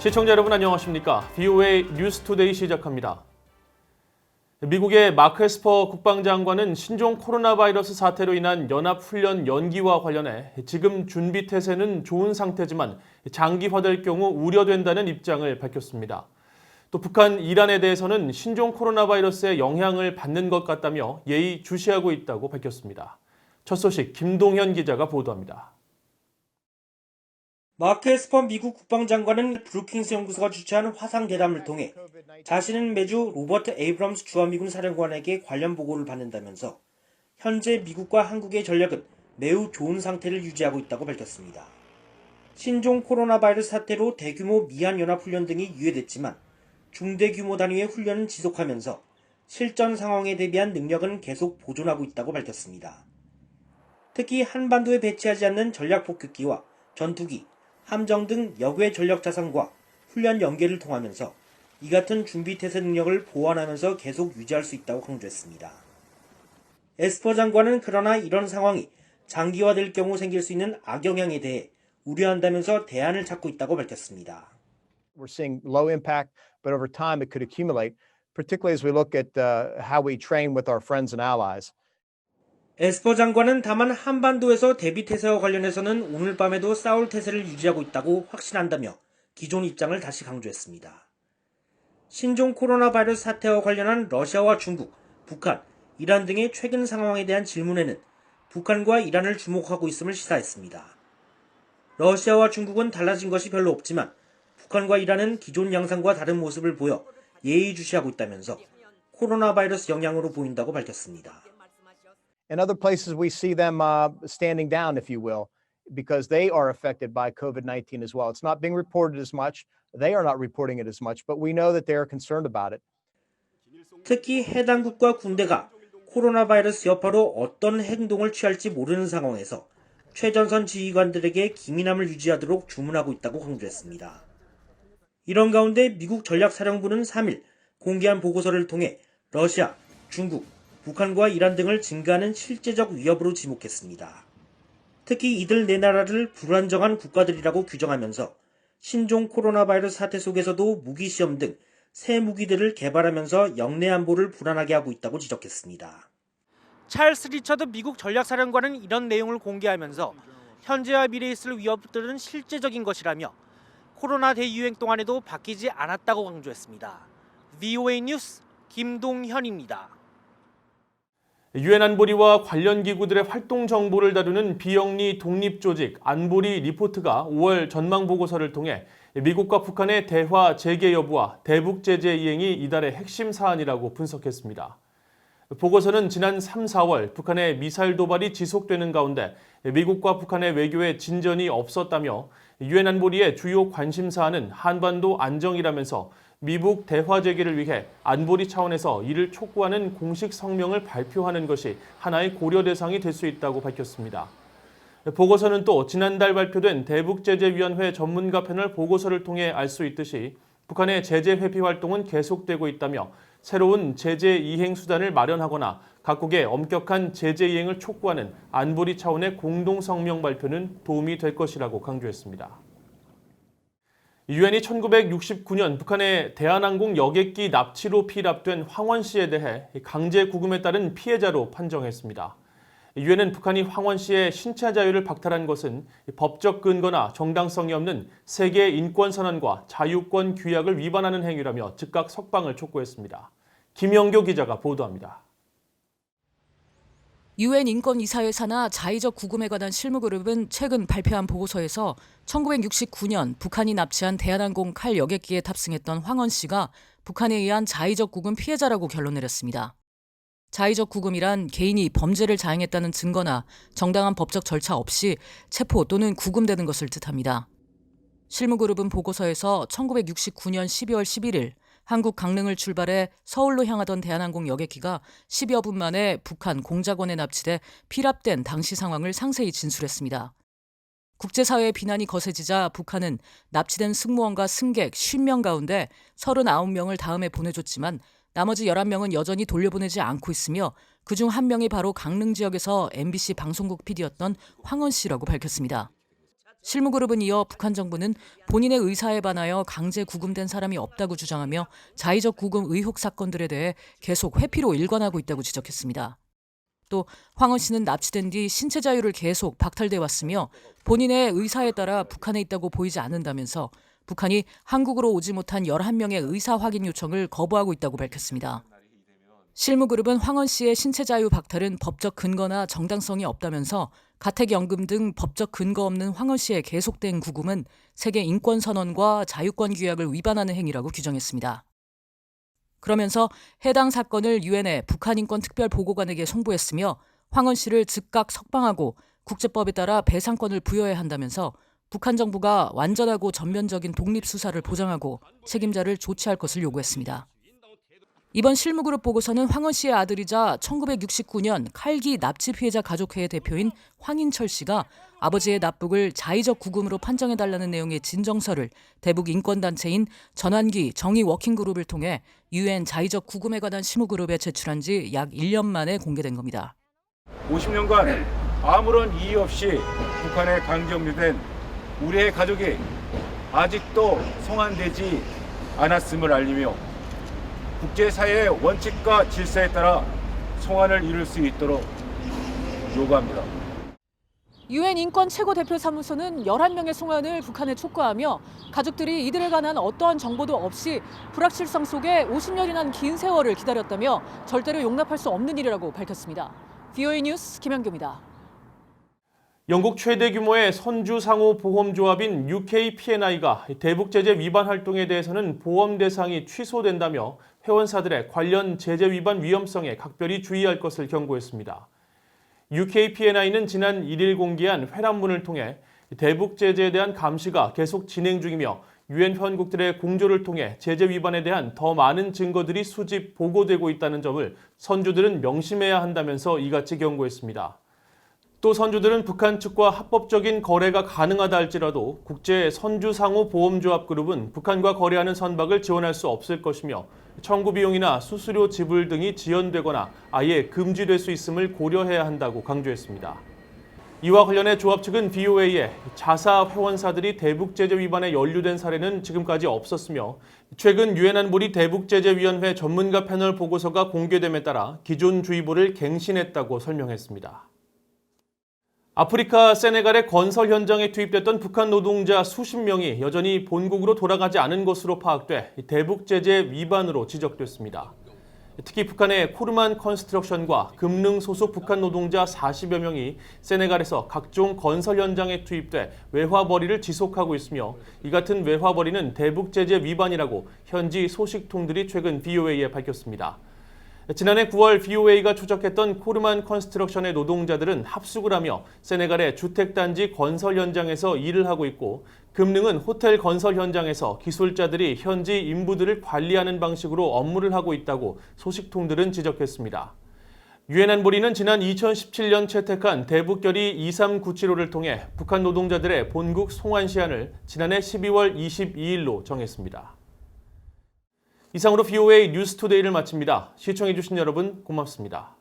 시청자 여러분 안녕하십니까? VOA 뉴스투데이 시작합니다. 미국의 마크 에스퍼 국방장관은 신종 코로나 바이러스 사태로 인한 연합훈련 연기와 관련해 지금 준비 태세는 좋은 상태지만 장기화될 경우 우려된다는 입장을 밝혔습니다. 또 북한, 이란에 대해서는 신종 코로나 바이러스의 영향을 받는 것 같다며 예의주시하고 있다고 밝혔습니다. 첫 소식 김동현 기자가 보도합니다. 마크 에스퍼 미국 국방장관은 브루킹스 연구소가 주최한 화상대담을 통해 자신은 매주 로버트 에이브럼스 주한미군 사령관에게 관련 보고를 받는다면서 현재 미국과 한국의 전력은 매우 좋은 상태를 유지하고 있다고 밝혔습니다. 신종 코로나 바이러스 사태로 대규모 미한연합훈련 등이 유예됐지만 중대규모 단위의 훈련은 지속하면서 실전 상황에 대비한 능력은 계속 보존하고 있다고 밝혔습니다. 특히 한반도에 배치하지 않는 전략폭격기와 전투기, 함정 등 역외 전력 자산과 훈련 연계를 통하면서 이 같은 준비태세 능력을 보완하면서 계속 유지할 수 있다고 강조했습니다. 에스퍼 장관은 그러나 이런 상황이 장기화될 경우 생길 수 있는 악영향에 대해 우려한다면서 대안을 찾고 있다고 밝혔습니다. We're seeing low impact, but over time it could accumulate, particularly as we look at how we train with our friends and allies. 에스퍼 장관은 다만 한반도에서 대비 태세와 관련해서는 오늘 밤에도 싸울 태세를 유지하고 있다고 확신한다며 기존 입장을 다시 강조했습니다. 신종 코로나 바이러스 사태와 관련한 러시아와 중국, 북한, 이란 등의 최근 상황에 대한 질문에는 북한과 이란을 주목하고 있음을 시사했습니다. 러시아와 중국은 달라진 것이 별로 없지만 북한과 이란은 기존 양상과 다른 모습을 보여 예의주시하고 있다면서 코로나 바이러스 영향으로 보인다고 밝혔습니다. In other places, we see them standing down, if you will, because they are affected by COVID-19 as well. It's not being reported as much. They are not reporting it as much, but we know that they are concerned about it. 특히 해당국과 군대가 코로나 바이러스 여파로 어떤 행동을 취할지 모르는 상황에서 최전선 지휘관들에게 기민함을 유지하도록 주문하고 있다고 강조했습니다. 이런 가운데 미국 전략사령부는 3일 공개한 보고서를 통해 러시아, 중국, 북한과 이란 등을 증가하는 실제적 위협으로 지목했습니다. 특히 이들 네 나라를 불안정한 국가들이라고 규정하면서 신종 코로나 바이러스 사태 속에서도 무기시험 등 새 무기들을 개발하면서 영내 안보를 불안하게 하고 있다고 지적했습니다. 찰스 리처드 미국 전략사령관은 이런 내용을 공개하면서 현재와 미래에 있을 위협들은 실제적인 것이라며 코로나 대유행 동안에도 바뀌지 않았다고 강조했습니다. VOA 뉴스 김동현입니다. 유엔 안보리와 관련 기구들의 활동 정보를 다루는 비영리 독립조직 안보리 리포트가 5월 전망 보고서를 통해 미국과 북한의 대화 재개 여부와 대북 제재 이행이 이달의 핵심 사안이라고 분석했습니다. 보고서는 지난 3, 4월 북한의 미사일 도발이 지속되는 가운데 미국과 북한의 외교에 진전이 없었다며 유엔 안보리의 주요 관심 사안은 한반도 안정이라면서 미북 대화 재개를 위해 안보리 차원에서 이를 촉구하는 공식 성명을 발표하는 것이 하나의 고려 대상이 될 수 있다고 밝혔습니다. 보고서는 또 지난달 발표된 대북제재위원회 전문가 패널 보고서를 통해 알 수 있듯이 북한의 제재 회피 활동은 계속되고 있다며 새로운 제재 이행 수단을 마련하거나 각국의 엄격한 제재 이행을 촉구하는 안보리 차원의 공동 성명 발표는 도움이 될 것이라고 강조했습니다. 유엔이 1969년 북한의 대한항공 여객기 납치로 피랍된 황원 씨에 대해 강제 구금에 따른 피해자로 판정했습니다. 유엔은 북한이 황원 씨의 신체 자유를 박탈한 것은 법적 근거나 정당성이 없는 세계 인권선언과 자유권 규약을 위반하는 행위라며 즉각 석방을 촉구했습니다. 김영교 기자가 보도합니다. 유엔 인권이사회사나 자의적 구금에 관한 실무그룹은 최근 발표한 보고서에서 1969년 북한이 납치한 대한항공 칼 여객기에 탑승했던 황원 씨가 북한에 의한 자의적 구금 피해자라고 결론 내렸습니다. 자의적 구금이란 개인이 범죄를 자행했다는 증거나 정당한 법적 절차 없이 체포 또는 구금되는 것을 뜻합니다. 실무그룹은 보고서에서 1969년 12월 11일 한국 강릉을 출발해 서울로 향하던 대한항공 여객기가 10여 분 만에 북한 공작원에 납치돼 피랍된 당시 상황을 상세히 진술했습니다. 국제사회의 비난이 거세지자 북한은 납치된 승무원과 승객 50명 가운데 39명을 다음에 보내줬지만 나머지 11명은 여전히 돌려보내지 않고 있으며 그중 한 명이 바로 강릉 지역에서 MBC 방송국 PD였던 황원 씨라고 밝혔습니다. 실무그룹은 이어 북한 정부는 본인의 의사에 반하여 강제 구금된 사람이 없다고 주장하며 자의적 구금 의혹 사건들에 대해 계속 회피로 일관하고 있다고 지적했습니다. 또 황원 씨는 납치된 뒤 신체 자유를 계속 박탈돼 왔으며 본인의 의사에 따라 북한에 있다고 보이지 않는다면서 북한이 한국으로 오지 못한 11명의 의사 확인 요청을 거부하고 있다고 밝혔습니다. 실무그룹은 황원 씨의 신체 자유 박탈은 법적 근거나 정당성이 없다면서 가택연금 등 법적 근거 없는 황원 씨의 계속된 구금은 세계 인권선언과 자유권 규약을 위반하는 행위라고 규정했습니다. 그러면서 해당 사건을 유엔의 북한인권특별보고관에게 송부했으며 황원 씨를 즉각 석방하고 국제법에 따라 배상권을 부여해야 한다면서 북한 정부가 완전하고 전면적인 독립수사를 보장하고 책임자를 조치할 것을 요구했습니다. 이번 실무그룹 보고서는 황원 씨의 아들이자 1969년 칼기 납치 피해자 가족회의 대표인 황인철 씨가 아버지의 납북을 자의적 구금으로 판정해달라는 내용의 진정서를 대북 인권단체인 전환기 정의워킹그룹을 통해 유엔 자의적 구금에 관한 실무그룹에 제출한 지 약 1년 만에 공개된 겁니다. 50년간 아무런 이유 없이 북한에 강제영주된 우리의 가족이 아직도 송환되지 않았음을 알리며 국제사회의 원칙과 질서에 따라 송환을 이룰 수 있도록 요구합니다. 유엔 인권 최고대표사무소는 11명의 송환을 북한에 촉구하며 가족들이 이들에 관한 어떠한 정보도 없이 불확실성 속에 50년이나 긴 세월을 기다렸다며 절대로 용납할 수 없는 일이라고 밝혔습니다. VOA 뉴스 김현규입니다. 영국 최대 규모의 선주상호 보험조합인 UK P&I가 대북 제재 위반 활동에 대해서는 보험 대상이 취소된다며 회원사들의 관련 제재 위반 위험성에 각별히 주의할 것을 경고했습니다. UK P&I는 지난 1일 공개한 회람문을 통해 대북 제재에 대한 감시가 계속 진행 중이며 유엔 회원국들의 공조를 통해 제재 위반에 대한 더 많은 증거들이 수집, 보고되고 있다는 점을 선주들은 명심해야 한다면서 이같이 경고했습니다. 또 선주들은 북한 측과 합법적인 거래가 가능하다 할지라도 국제 선주상호 보험조합 그룹은 북한과 거래하는 선박을 지원할 수 없을 것이며 청구 비용이나 수수료 지불 등이 지연되거나 아예 금지될 수 있음을 고려해야 한다고 강조했습니다. 이와 관련해 조합 측은 VOA에 자사 회원사들이 대북 제재 위반에 연루된 사례는 지금까지 없었으며 최근 유엔 안보리 대북제재위원회 전문가 패널 보고서가 공개됨에 따라 기존 주의보를 갱신했다고 설명했습니다. 아프리카 세네갈의 건설 현장에 투입됐던 북한 노동자 수십 명이 여전히 본국으로 돌아가지 않은 것으로 파악돼 대북 제재 위반으로 지적됐습니다. 특히 북한의 코르만 컨스트럭션과 금능 소속 북한 노동자 40여 명이 세네갈에서 각종 건설 현장에 투입돼 외화벌이를 지속하고 있으며 이 같은 외화벌이는 대북 제재 위반이라고 현지 소식통들이 최근 VOA에 밝혔습니다. 지난해 9월 VOA가 추적했던 코르만 컨스트럭션의 노동자들은 합숙을 하며 세네갈의 주택단지 건설 현장에서 일을 하고 있고 금능은 호텔 건설 현장에서 기술자들이 현지 인부들을 관리하는 방식으로 업무를 하고 있다고 소식통들은 지적했습니다. 유엔 안보리는 지난 2017년 채택한 대북결의 2397호를 통해 북한 노동자들의 본국 송환 시한을 지난해 12월 22일로 정했습니다. 이상으로 VOA 뉴스투데이를 마칩니다. 시청해주신 여러분 고맙습니다.